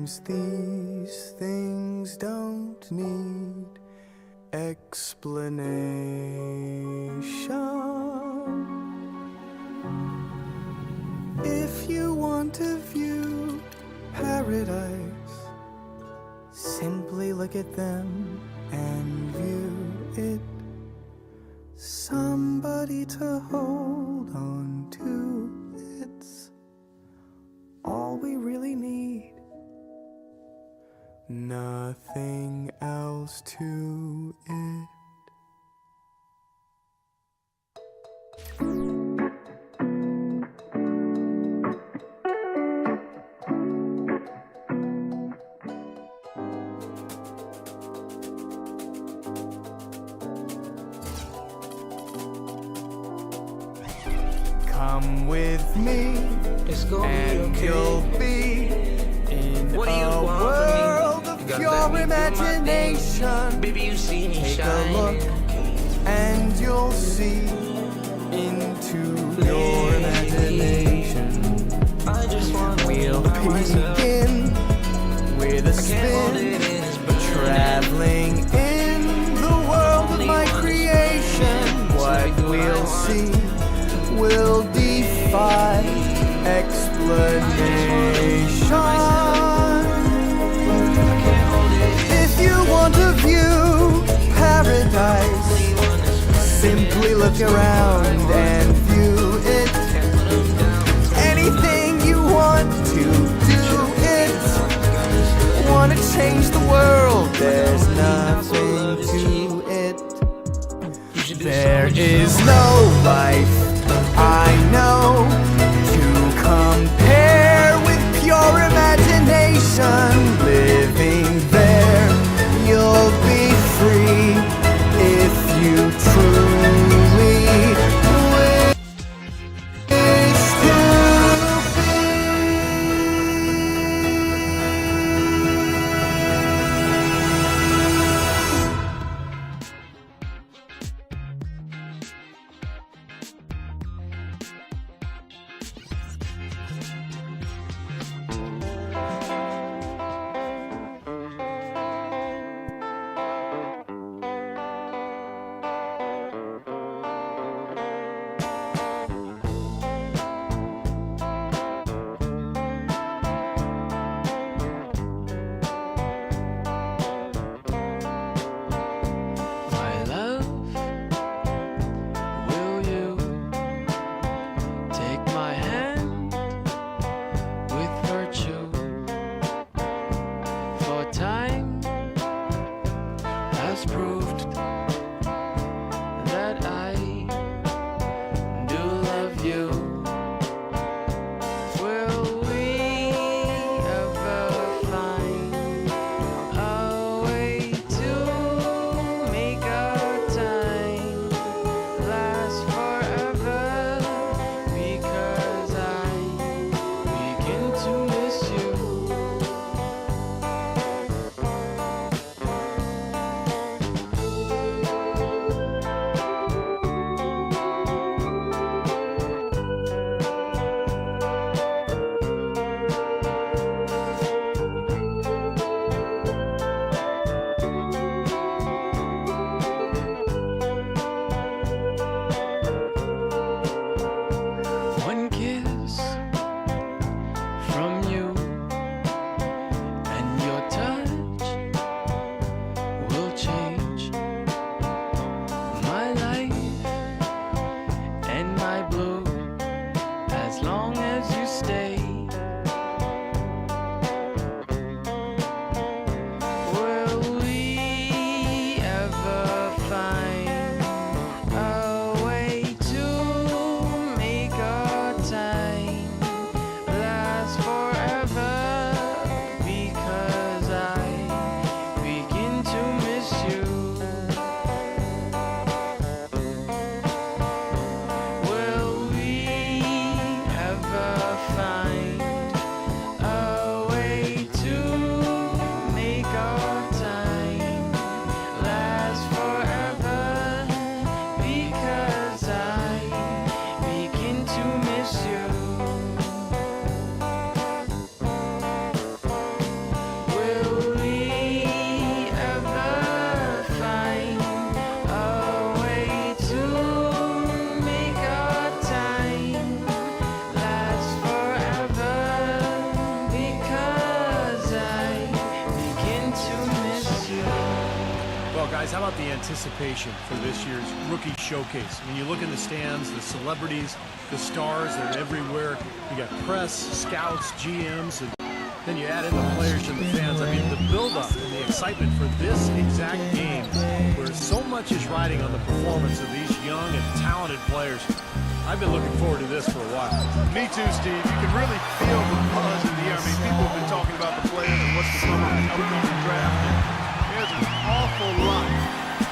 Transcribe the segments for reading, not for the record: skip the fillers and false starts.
Sometimes these things don't need explanation. If you want to view paradise, simply look at them and view it. Somebody to hold on to, it's all we really need. Nothing else to it. Come with me, and you'll be in a world of pure imagination. Baby, you see me Take shine. a look, and you'll see into your imagination. I just want We'll begin with a spin, traveling in the world of my creation. What we'll see will defy explanation. If you want to view paradise, simply look around and view it. Anything you want to do it. Want to change the world, there's nothing to it. There is no life I know to compare with pure imagination. Living there, you'll be free if you truly wish to be. Guys, how about the anticipation for this year's rookie showcase? I mean, you look in the stands, the celebrities, the stars, they're everywhere. You got press, scouts, GMs, and then you add in the players and the fans. I mean, the build-up and the excitement for this exact game, where so much is riding on the performance of these young and talented players. I've been looking forward to this for a while. Me too, Steve. You can really feel the buzz in the air. I mean, people have been talking about the players and what's to come on the upcoming draft. And there's an awful lot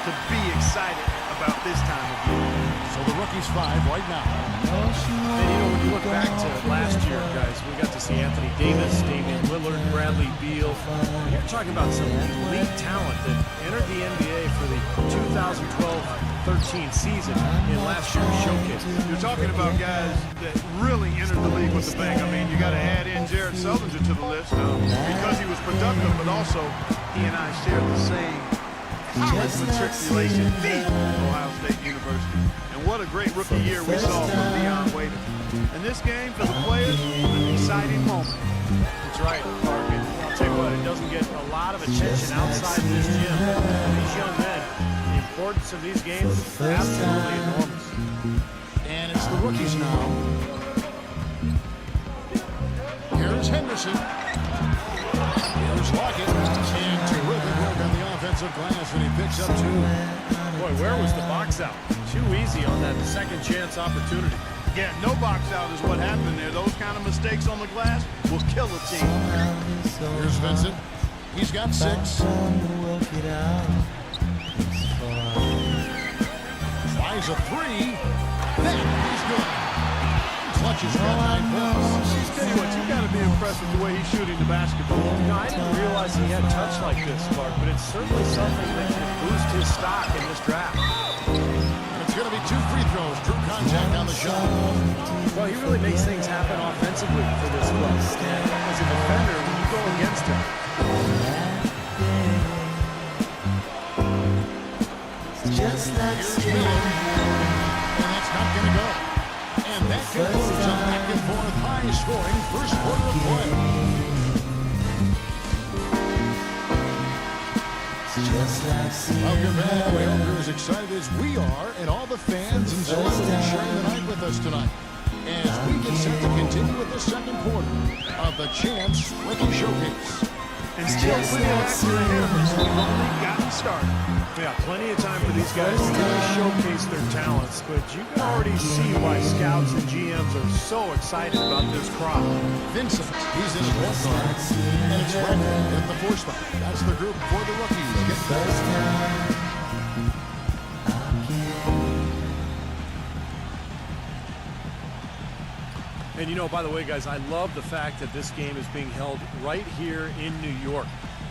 to be excited about this time of year. So the rookies 5 right now. And you know, when you look back to last year, guys, we got to see Anthony Davis, Damian Lillard, Bradley Beal. You're talking about some elite talent that entered the NBA for the 2012-13 season in last year's showcase. You're talking about guys that really entered the league with a bang. I mean, you got to add in Jared Sullinger to the list because he was productive, but also he and I shared the same college matriculation at Ohio State University. And what a great rookie year we saw from Deion Waiters. And this game, for the players, an exciting moment. That's right, Clark. And I'll tell you what, it doesn't get a lot of attention outside this gym. These young men, the importance of these games is absolutely enormous. And it's the rookies now. Here's Henderson. Here's Lockett. And terrific work on the offensive glass, and he picks up 2. Boy, where was the box out? Too easy on that second chance opportunity. Yeah, no box out is what happened there. Those kind of mistakes on the glass will kill a team. Here's Vincent. He's got 6. Tries a 3. Then he's good. Clutches got 9 points. Tell you what, you got to be impressed with the way he's shooting the basketball. You know, I didn't realize he had touch like this, Clark, but it's certainly something that can boost his stock in this draft. It's going to be 2 free throws. True contact on the shot. Well, he really makes things happen offensively for this club. As a defender, when you go against him, Just like here's Miller. And that's not going to go. And that concludes a back-and-forth high-scoring first quarter of play. Welcome back. We hope you're as excited as we are, and all the fans and celebrities sharing the night with us tonight, as we get set to continue with the second quarter of the Champs Rookie Showcase. And still plenty of action ahead of us. We've only gotten started. yeah, plenty of time for these guys to really showcase their talents, but you can already see why scouts and GMs are so excited about this crop. Vincent, he's in the left guard, and it's Redmond at the 4 spot. That's the group for the rookies. Get first. And you know, by the way, guys, I love the fact that this game is being held right here in New York.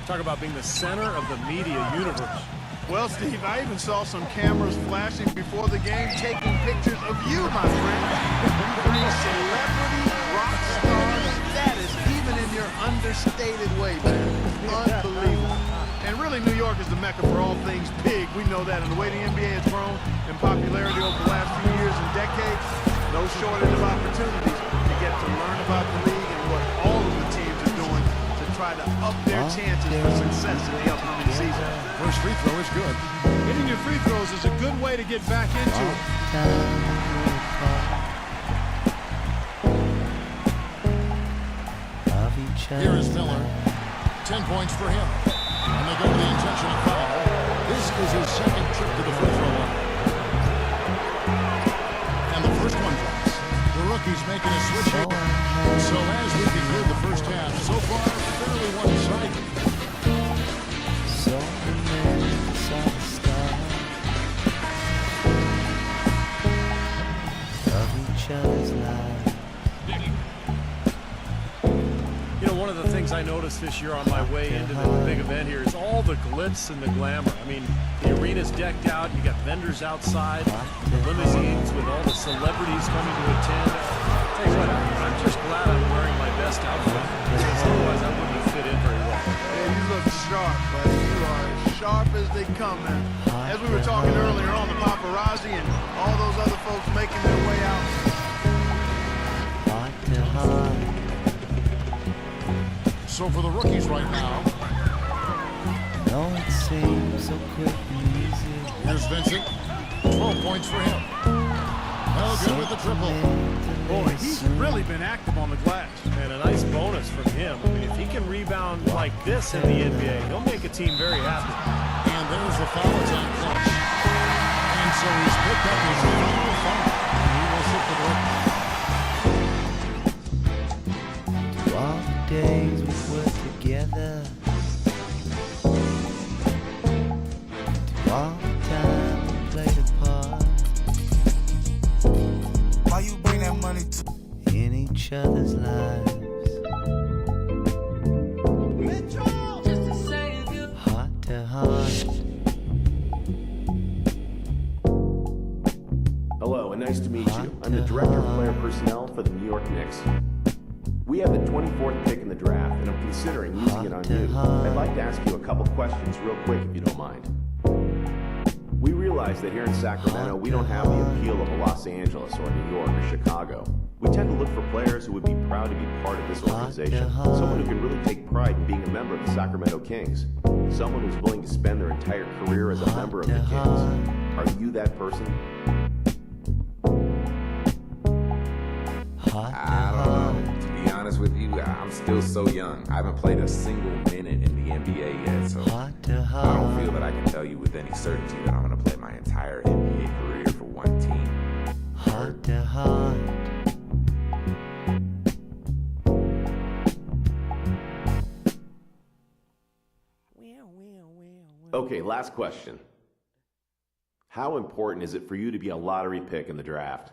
Talk about being the center of the media universe. Well, Steve, I even saw some cameras flashing before the game, taking pictures of you, my friend. 3 celebrity rock star status, even in your understated way, man. Unbelievable. And really, New York is the mecca for all things big. We know that. And the way the NBA has grown in popularity over the last few years and decades, no shortage of opportunities to get to learn about the league and what all of the teams are doing to try to up their chances for success in the upcoming season. First free throw is good. Hitting your free throws is a good way to get back into it. Here is Miller. 10 points for him. And they go to the intentional foul. This is his second trip to the free throw line. And the first one drops. The rookie's making a switch here. So as we conclude the first half, so far, fairly one-sided. You know, one of the things I noticed this year on my way into the big event here is all the glitz and the glamour. I mean, the arena's decked out. You got vendors outside, the limousines with all the celebrities coming to attend. Tell you what, I'm just glad I'm wearing my best outfit, because otherwise I wouldn't fit in very well. Hey, you look sharp, buddy. You are as sharp as they come, man. As we were talking earlier on, the paparazzi and all those other folks making their way out. So for the rookies right now, know it seems so quick and easy. Here's Vincent. 12 points for him. No good with the triple. Boy, he's really been active on the glass. And a nice bonus from him. I mean, if he can rebound like this in the NBA, he'll make a team very happy. And there's the foul attack clutch. And so he's picked up his final foul. And he will sit for the record. To all the days we were together, to all the time we played apart Why you bring that money to in each other's lives. Heart to heart. Hello, and nice to meet you. I'm the Director of Player Personnel for the New York Knicks. We have the 24th pick in the draft, and I'm considering using it on you. I'd like to ask you a couple questions real quick, if you don't mind. We realize that here in Sacramento, we don't have the appeal of a Los Angeles or New York or Chicago. We tend to look for players who would be proud to be part of this organization. Someone who can really take pride in being a member of the Sacramento Kings. Someone who's willing to spend their entire career as a member of the Kings. Are you that person? I don't know. To be honest with you, I'm still so young. I haven't played a single minute in the NBA yet, so I don't feel that I can tell you with any certainty that I'm going to play my entire NBA career for one team. Heart to heart. Okay, last question. How important is it for you to be a lottery pick in the draft?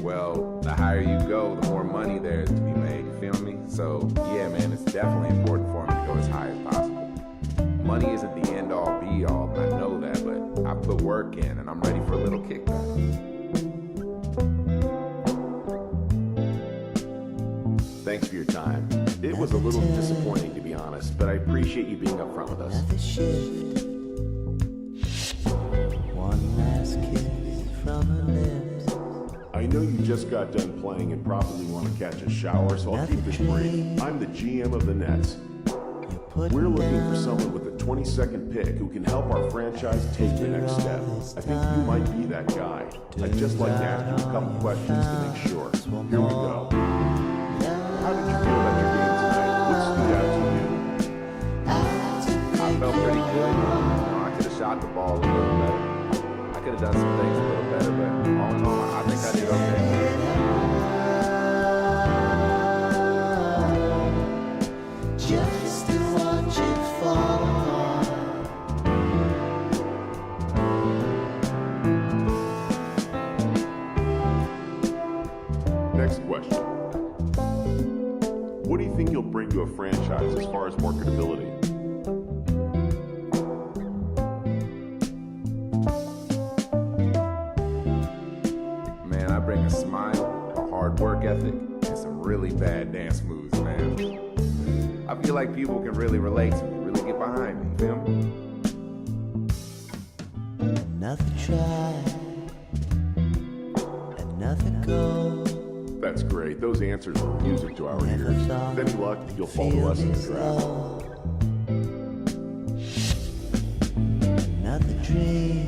Well, the higher you go, the more money there is to be made, you feel me? So, yeah, man, it's definitely important for me to go as high as possible. Money isn't the end-all, be-all, I know that, but I put work in, and I'm ready for a little kickback. Thanks for your time. It was a little disappointing, to be honest, but I appreciate you being upfront with us. Another shift. One last kiss from her lips. I know you just got done playing and probably want to catch a shower, so I'll keep this brief. I'm the GM of the Nets. We're looking for someone with a 22nd pick who can help our franchise take the next step. I think you might be that guy. I'd just like to ask you a couple questions to make sure. Here we go. How did you feel about your game tonight? What stood out to you? I felt pretty good. You know, I could have shot the ball a little better. I could have done some things a little better, but all in all, I think I did okay. Just to watch it fall apart. Next question. What do you think you'll bring to a franchise as far as marketability? Man, I bring a smile, a hard work ethic, and some really bad dance moves, man. I feel like people can really relate to me, really get behind me, you feel me? Another try, another go. That's great. Those answers were music to our ears. With any luck, you'll fall to us in the draft. Another dream.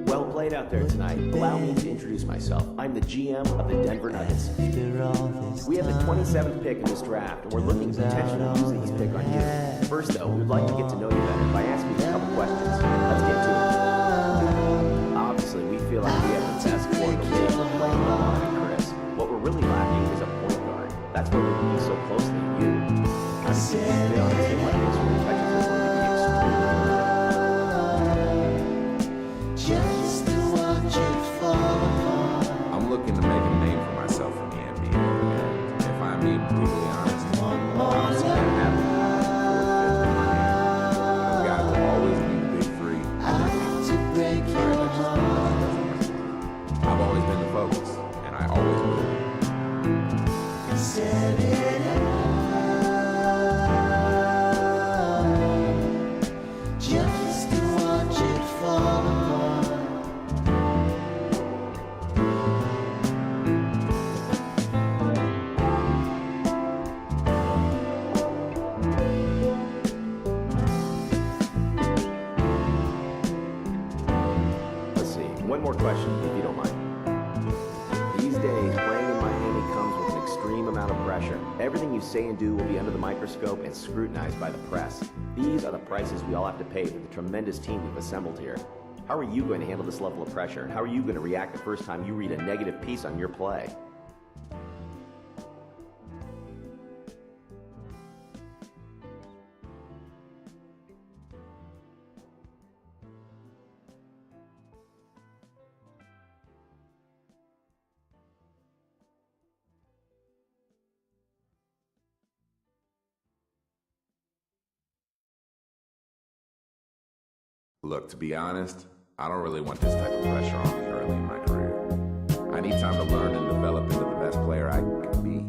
Well played out there tonight. Allow me to introduce myself. I'm the GM of the Denver Nuggets. After all this We have the time, 27th pick in this draft, and we're looking potentially at using this pick on you. First, though, we'd like to get to know you better by asking you a couple questions. Let's get to it. Obviously, we feel like we have the best core in the league. We're playing LeBron and Chris. What we're really lacking is a point guard. That's why we're looking so closely at you. How do you fit on a team like this where touches is going to be extremely just to watch it fall apart. I'm looking to make a name for myself in the NBA. And if I'm being brutally honest, I don't see that happening. Those guys will always be the big three. And One more question, if you don't mind. These days, playing in Miami comes with an extreme amount of pressure. Everything you say and do will be under the microscope and scrutinized by the press. These are the prices we all have to pay for the tremendous team we've assembled here. How are you going to handle this level of pressure? And how are you going to react the first time you read a negative piece on your play? Look, to be honest, I don't really want this type of pressure on me early in my career. I need time to learn and develop into the best player I can be.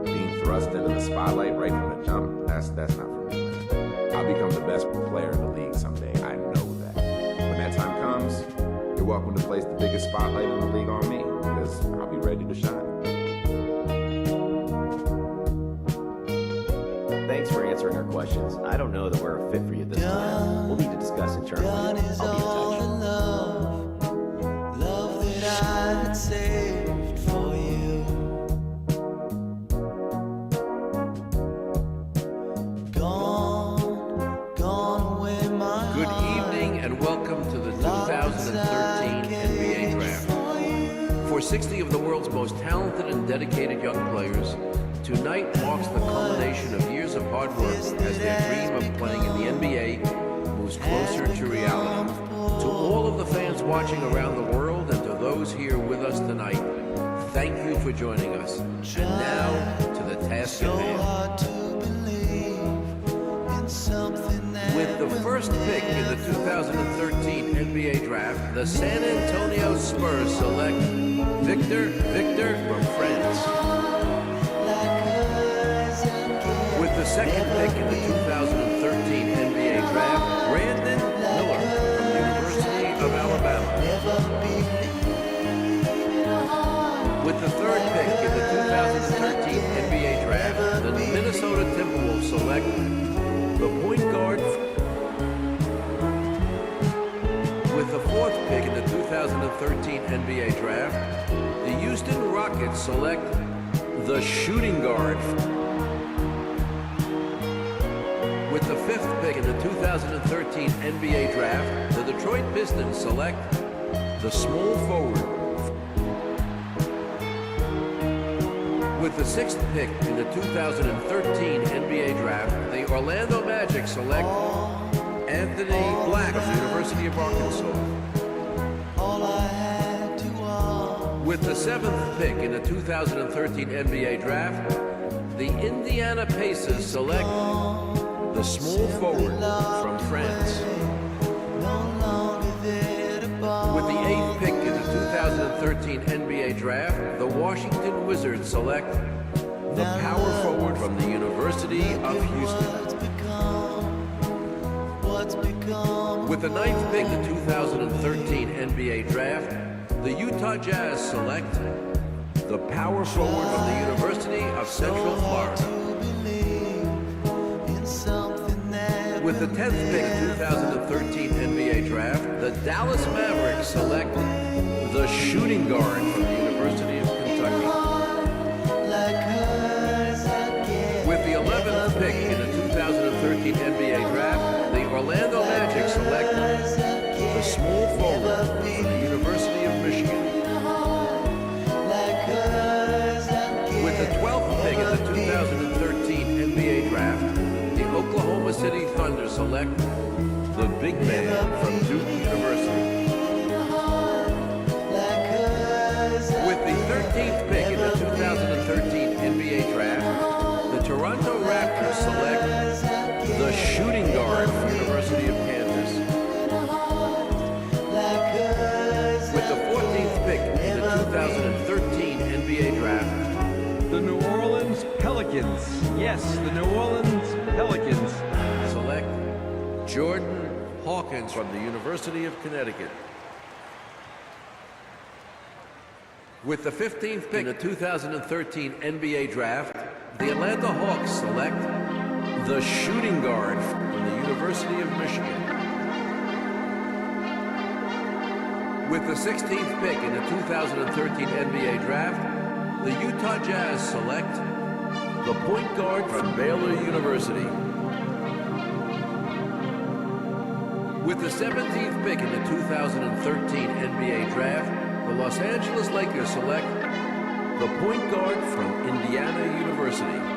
Being thrust into the spotlight right from the jump, that's not for me, man. I'll become the best player in the league someday. I know that. When that time comes, you're welcome to place the biggest spotlight in the league on me, because I'll be ready to shine. Thanks for answering our questions. I don't know that we're a fit for you this time. We'll need to discuss internally. I'll be in touch. Love that I had saved for you. Gone away my Good evening and welcome to the 2013 NBA Draft. For 60 of the world's most talented and dedicated young players, tonight marks the culmination of years of hard work as their dream of playing in the NBA moves closer to reality. To all of the fans watching around the world and to those here with us tonight, thank you for joining us. And now to the task at hand. With the first pick in the 2013 NBA Draft, the San Antonio Spurs select Victor from France. With the second pick in the 2013 NBA Draft, Brandon Miller from the University of Alabama. With the third pick in the 2013 NBA Draft, the Minnesota Timberwolves select the point guard. With the fourth pick in the 2013 NBA Draft, the Houston Rockets select the shooting guard. With the fifth pick in the 2013 NBA Draft, the Detroit Pistons select the small forward. With the sixth pick in the 2013 NBA Draft, the Orlando Magic select Anthony Black of the University of Arkansas. With the seventh pick in the 2013 NBA Draft, the Indiana Pacers select the small forward from France. With the eighth pick in the 2013 NBA Draft, the Washington Wizards select the power forward from the University of Houston. With the ninth pick in the 2013 NBA Draft, the Utah Jazz select the power forward from the University of Central Florida. With the 10th pick in the 2013 NBA Draft, the Dallas Mavericks select the shooting guard from the University of Kentucky. With the 11th pick in the 2013 NBA Draft, the Orlando Magic select the small forward from the University of Michigan. With the 12th pick in the 2013 NBA Draft, the Oklahoma City Thunder select the big man from Duke University. With the 13th pick in the 2013 NBA Draft, the Toronto Raptors select the shooting guard from the University of Kansas. With the 14th pick in the 2013 NBA Draft, the New Orleans Pelicans. Yes, the New Orleans Pelicans select Jordan Hawkins from the University of Connecticut. With the 15th pick in the 2013 NBA Draft, the Atlanta Hawks select the shooting guard from the University of Michigan. With the 16th pick in the 2013 NBA Draft, the Utah Jazz select the point guard from Baylor University. With the 17th pick in the 2013 NBA Draft, the Los Angeles Lakers select the point guard from Indiana University.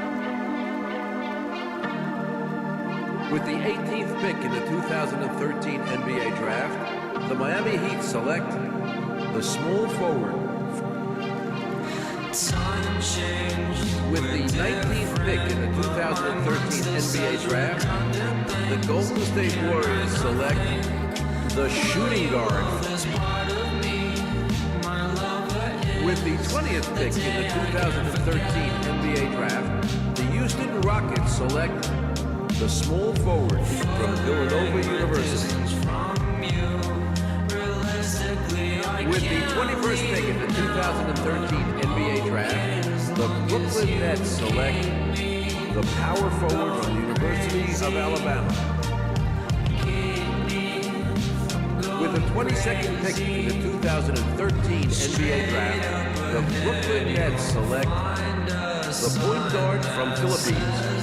With the 18th pick in the 2013 NBA Draft, the Miami Heat select the small forward. With the 19th pick in the 2013 NBA Draft, the Golden State Warriors select the shooting guard. With the 20th pick in the 2013 NBA Draft, the Houston Rockets select the small forward from Villanova University. With the 21st pick in the 2013 NBA Draft, the Brooklyn Nets select the power forward from the University of Alabama. With the 22nd pick in the 2013 NBA Draft, the Brooklyn Nets select the point guard from Philippines.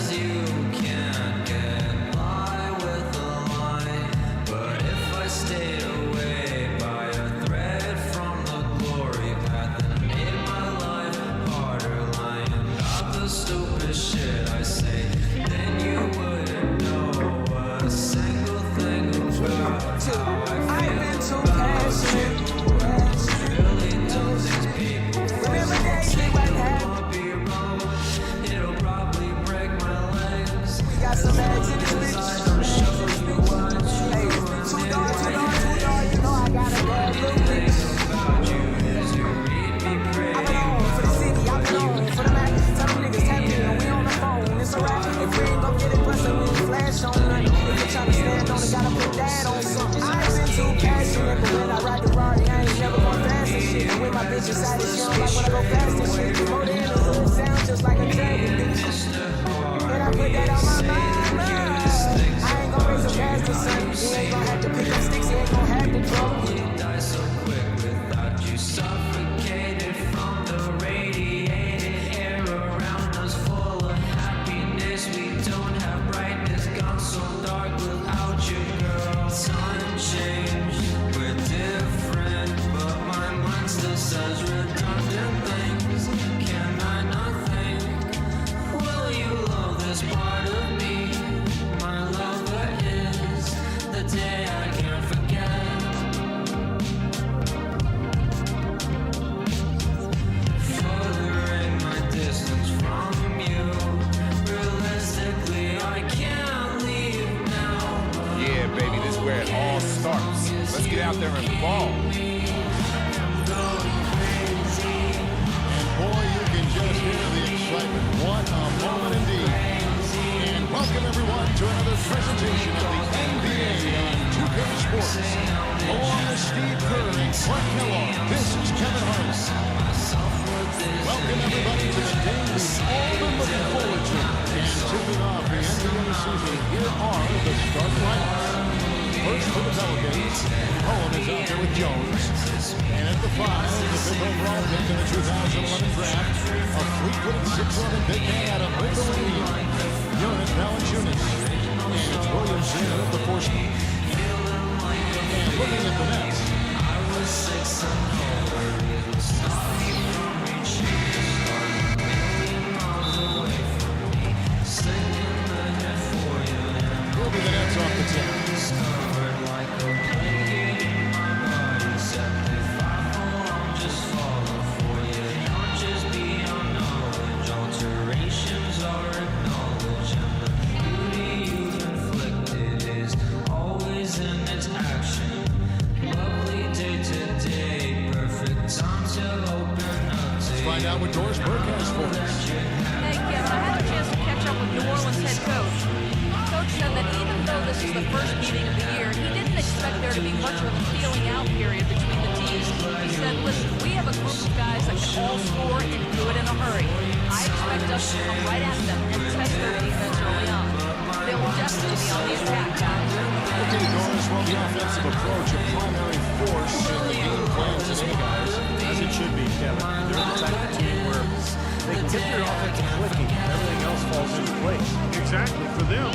Doris, well, the offensive approach, a primary force in the game get their offense clicking, everything else falls into place. Exactly. For them,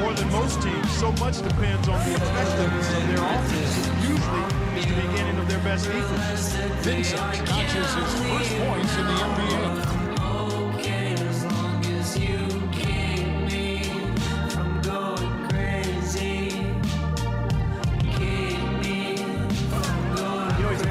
more than most teams, so much depends on the effectiveness of their offense. Usually, it's the beginning of their best defense. Vincent notches his first points in the NBA.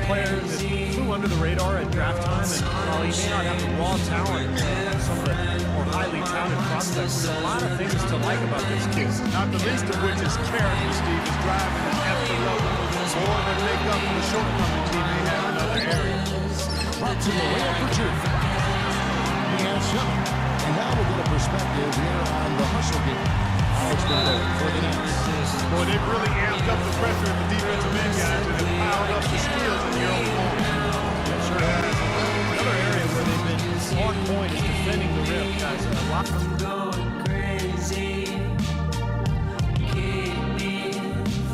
Player that flew under the radar at draft time, and while he may not have the raw talent of some of the more highly touted prospects, there's a lot of things to like about this kid. Not the least of which is character, Steve, is driving an extra level. More than make up for the shortcomings he may have in other areas. Drops in the layup for two. He has 7. And now we'll get a perspective here on the hustle game. How it's been going for the Nets. Boy, they've really amped up the pressure at the defensive end, guys, and have piled up the steals in their own corner. Sure has. Another area where they've been on point is defending the rim, guys. And a lot I'm going crazy. Keep me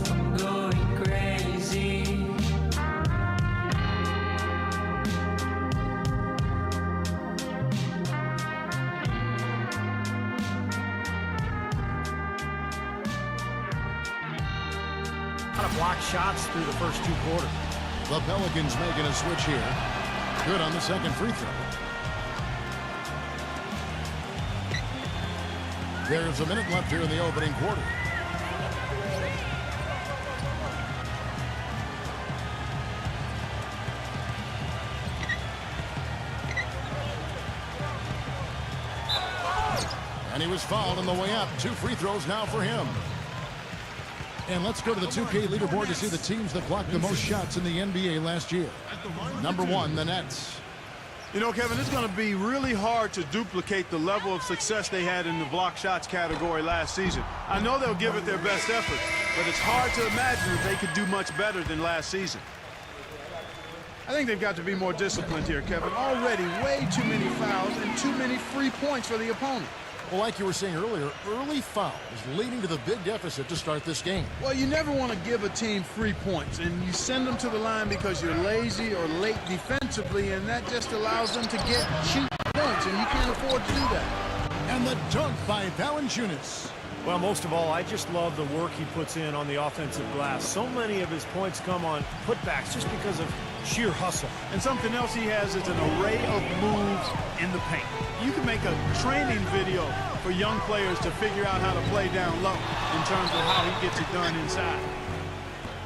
from going crazy. of blocked shots through the first 2 quarters. The Pelicans making a switch here. Good on the second free throw. There's a minute left here in the opening quarter. And he was fouled on the way up. 2 free throws now for him. And let's go to the 2K leaderboard to see the teams that blocked the most shots in the NBA last year. Number 1, the Nets. You know, Kevin, it's going to be really hard to duplicate the level of success they had in the block shots category last season. I know they'll give it their best effort, but it's hard to imagine that they could do much better than last season. I think they've got to be more disciplined here, Kevin. Already way too many fouls and too many free points for the opponent. Well, like you were saying earlier, early fouls leading to the big deficit to start this game. Well, you never want to give a team free points, and you send them to the line because you're lazy or late defensively, and that just allows them to get cheap points, and you can't afford to do that. And the dunk by Valanciunas. Well, most of all, I just love the work he puts in on the offensive glass. So many of his points come on putbacks just because of sheer hustle. And something else he has is an array of moves in the paint. You can make a training video for young players to figure out how to play down low in terms of how he gets it done inside.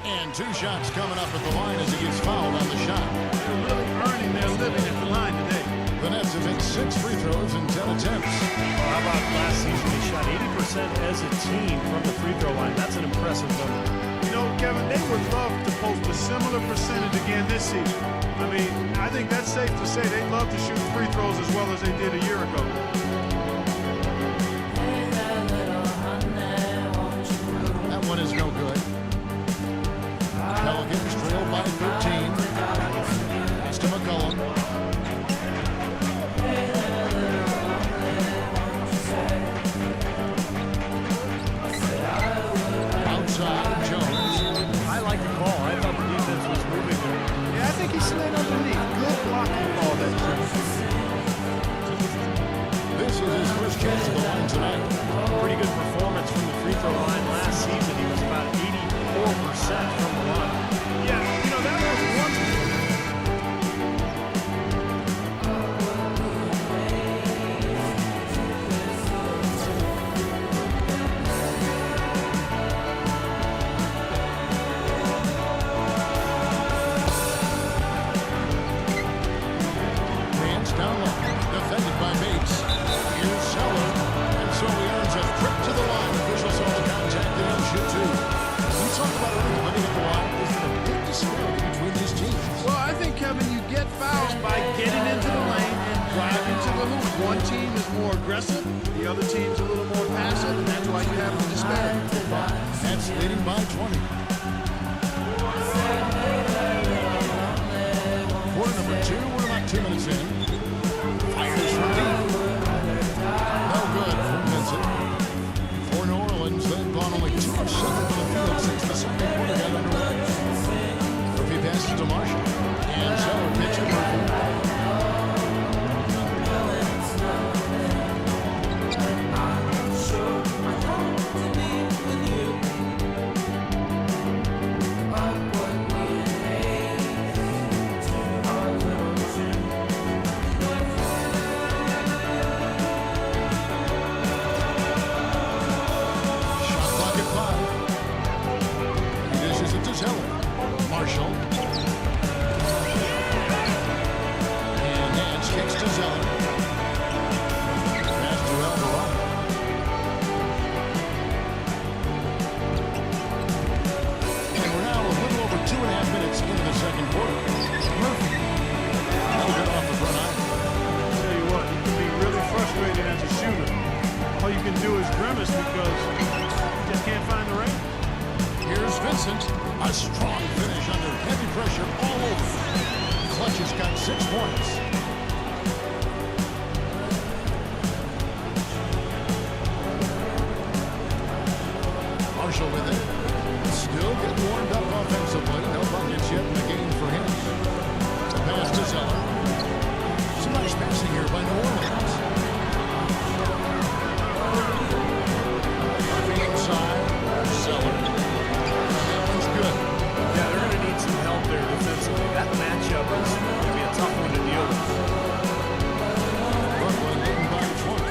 And 2 shots coming up at the line as he gets fouled on the shot. They're really earning their living at the line today. The Nets have hit 6 free throws in 10 attempts. Well, how about last season? They shot 80% as a team from the free throw line. That's an impressive number. You know, Kevin, they would love to post a similar percentage again this season. I mean, I think that's safe to say they'd love to shoot free throws as well as they did a year ago. That one is no good. Pelicans trail by 13. Pass to McCollum. Outside, Jones. I like the call. I thought the defense was moving there. Yeah, I think he slid underneath. Good blocking call that time. This is his first chance at the line tonight. Pretty good performance from the free throw line last season. He was about 84% from the line. Yeah, you know, that was one. Hands down low. Defended by Bates. Here's Seller. And so he earns a trip to the line. Officials saw the contact and he'll shoot 2. We talk about everybody at the line. Is there a big disparity between these teams? Well, I think, Kevin, you get fouls by getting into the lane and driving to the hoop. One team is more aggressive, the other team's a little more passive, and that's why you have the disparity. That's leading by 20. Quarter number 2, we're about 2 minutes in. Fires from deep. No good from Vincent. For New Orleans, they've gone only 2 of 7 from the field since the second quarter got underway. Murphy passes to Marshall. And so pitch to Murphy. 6 points. Marshall with it. Still getting warmed up offensively. No buckets yet in the game for him. The pass to Zeller. Some nice passing here by New Orleans. Murphy inside. Zeller. That one's good. Yeah, they're going to need some help there defensively. That matchup is going to be a tough one to deal with. Brooklyn leading by 20.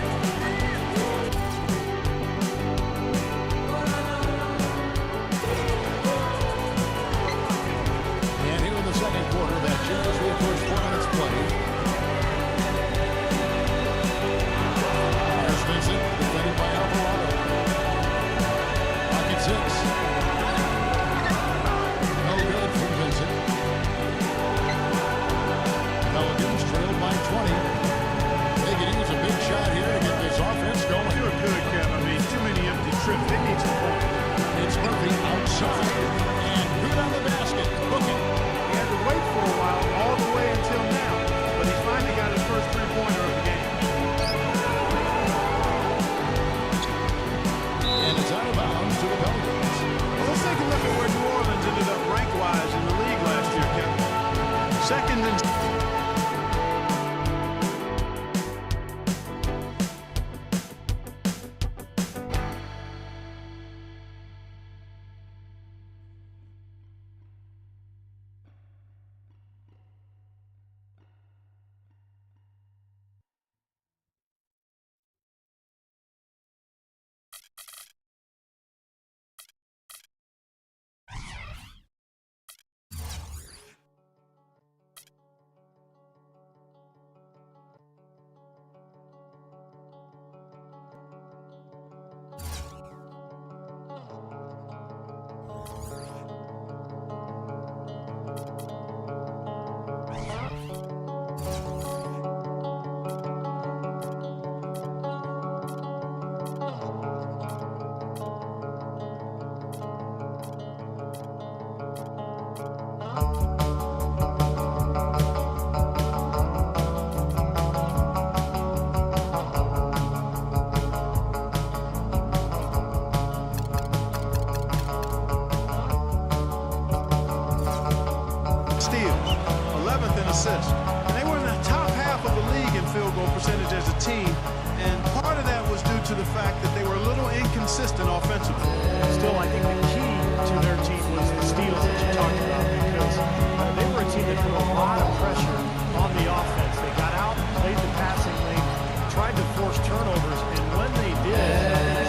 And here in the second quarter, that changes we approach 4 minutes played. There's Vincent, defended by Alvarado. Pocket 6. No good from Vincent. Pelicans trailed by 20. They could use a big shot here to get this offense going. Sure could, Kev. I mean, too many empty trips. They need some points. It's Murphy outside. And good on the basket. Booking. He had to wait for a while, all the way until now. But he finally got his first three-pointer of the game. And it's out of bounds to the Pelicans. Well, let's take a look at where New Orleans ended up rank-wise in the league last year, Kevin. Second in... assists. And they were in the top half of the league in field goal percentage as a team. And part of that was due to the fact that they were a little inconsistent offensively. Still, I think the key to their team was the steals that you talked about, because they were a team that put a lot of pressure on the offense. They got out, played the passing lane, tried to force turnovers, and when they did,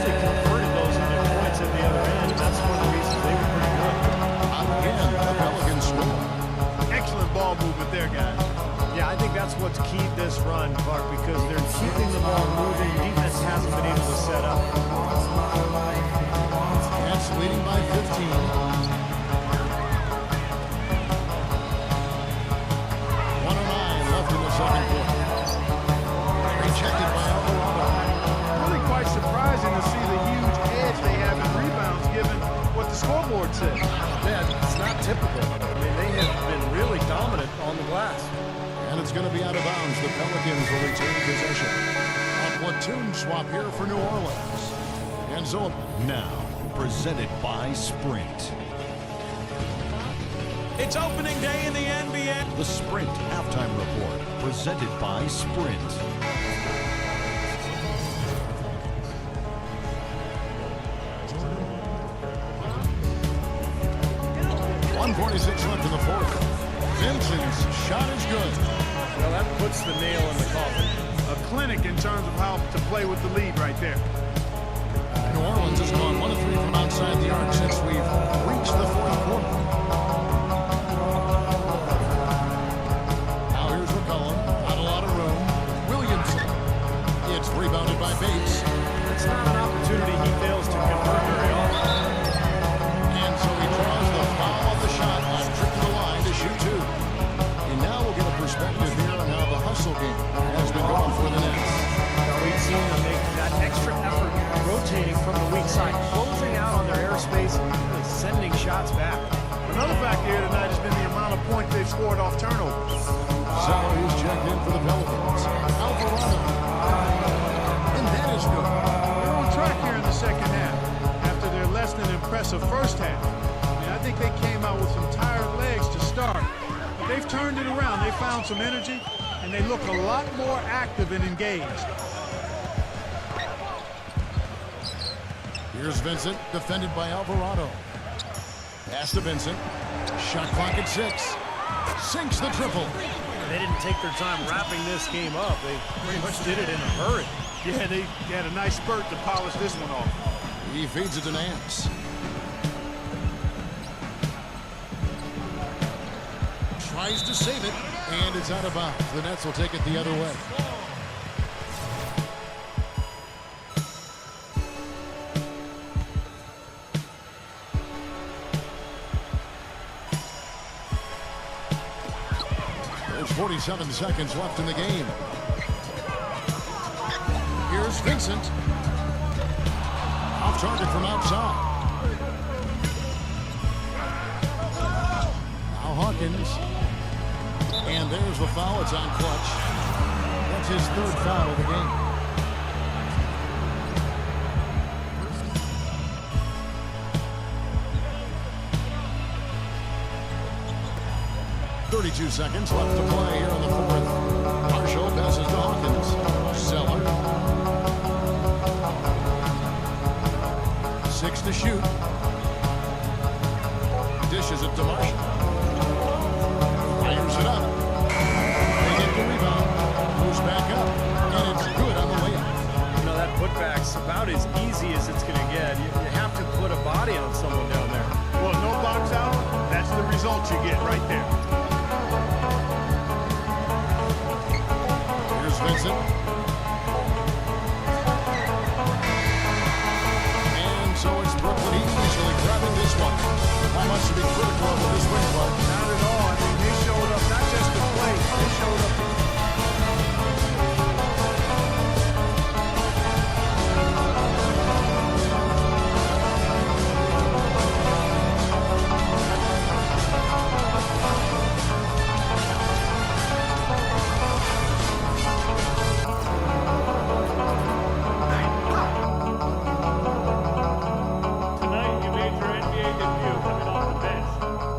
they converted those into points at the other end. That's one of the reasons they were pretty good. Again, the Pelicans score. Excellent ball movement there, guys. Yeah, I think that's what's keyed this run, Clark, because they're keeping the ball moving. Defense hasn't been able to set up. Nets leading by 15. 1:09 left in the second quarter. Rejected by Alvarado. Really quite surprising to see the huge edge they have in rebounds given what the scoreboard said. Yeah, it's not typical. I mean, they have been really dominant on the glass. And it's going to be out of bounds. The Pelicans will retain possession. A platoon swap here for New Orleans. And so now presented by Sprint. It's opening day in the NBA. The Sprint halftime report presented by Sprint. .146 left in the fourth. Vincent's shot is good. Well, that puts the nail in the coffin. A clinic in terms of how to play with the lead right there. New Orleans has gone 1 of 3 from outside the arc since we've reached the fourth quarter. Now here's McCollum. Not a lot of room. Williamson. It's rebounded by Bates. It's not an opportunity he fails to convert very often. And so he draws the foul of the shot on trip to the line to shoot 2. And now we'll get a perspective here on how the hustle game has been going for the Nets. Now we've seen them make that extra effort rotating from the weak side, closing out on their airspace, and sending shots back. Another factor here tonight has been the amount of points they've scored off turnovers. Zeller is checked in for the Pelicans. Alvarado. And that is good. They're on track here in the second half after their less than impressive first half. I mean, I think they came out with some tired legs to start, but they've turned it around. They found some energy, and they look a lot more active and engaged. Here's Vincent, defended by Alvarado. Pass to Vincent. Shot clock at 6. Sinks the triple. They didn't take their time wrapping this game up. They pretty much did it in a hurry. Yeah, they had a nice spurt to polish this one off. He feeds it to Nance. Tries to save it, and it's out of bounds. The Nets will take it the other way. There's 47 seconds left in the game. Here's Vincent. Off target from outside. Now Hawkins. And there's the foul. It's on Clutch. That's his third foul of the game. .32 seconds left to play here in the fourth. Marshall passes to Hawkins. Zeller. 6 to shoot. Dishes it to Marshall. Fires it up. They get the rebound. Moves back up. And it's good on the way up. You know, that putback's about as easy as it's going to get. You have to put a body on someone down there. Well, no box out. That's the result you get right there. Here's Vincent. And so it's Brooklyn easily grabbing this one. Not much to be critical of this win, but Not at all. I mean, they showed up not just to play. They showed up to Tonight, you made your NBA debut coming off the bench.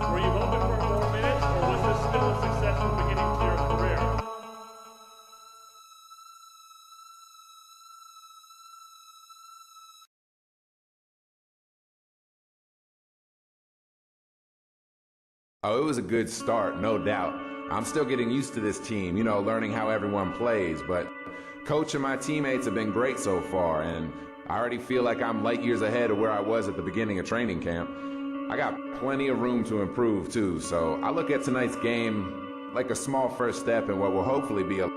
Were you hoping for more minutes, or was this still a successful beginning to your career? Oh, it was a good start, no doubt. I'm still getting used to this team, you know, learning how everyone plays, but Coach and my teammates have been great so far, and I already feel like I'm light years ahead of where I was at the beginning of training camp. I got plenty of room to improve, too, so I look at tonight's game like a small first step in what will hopefully be a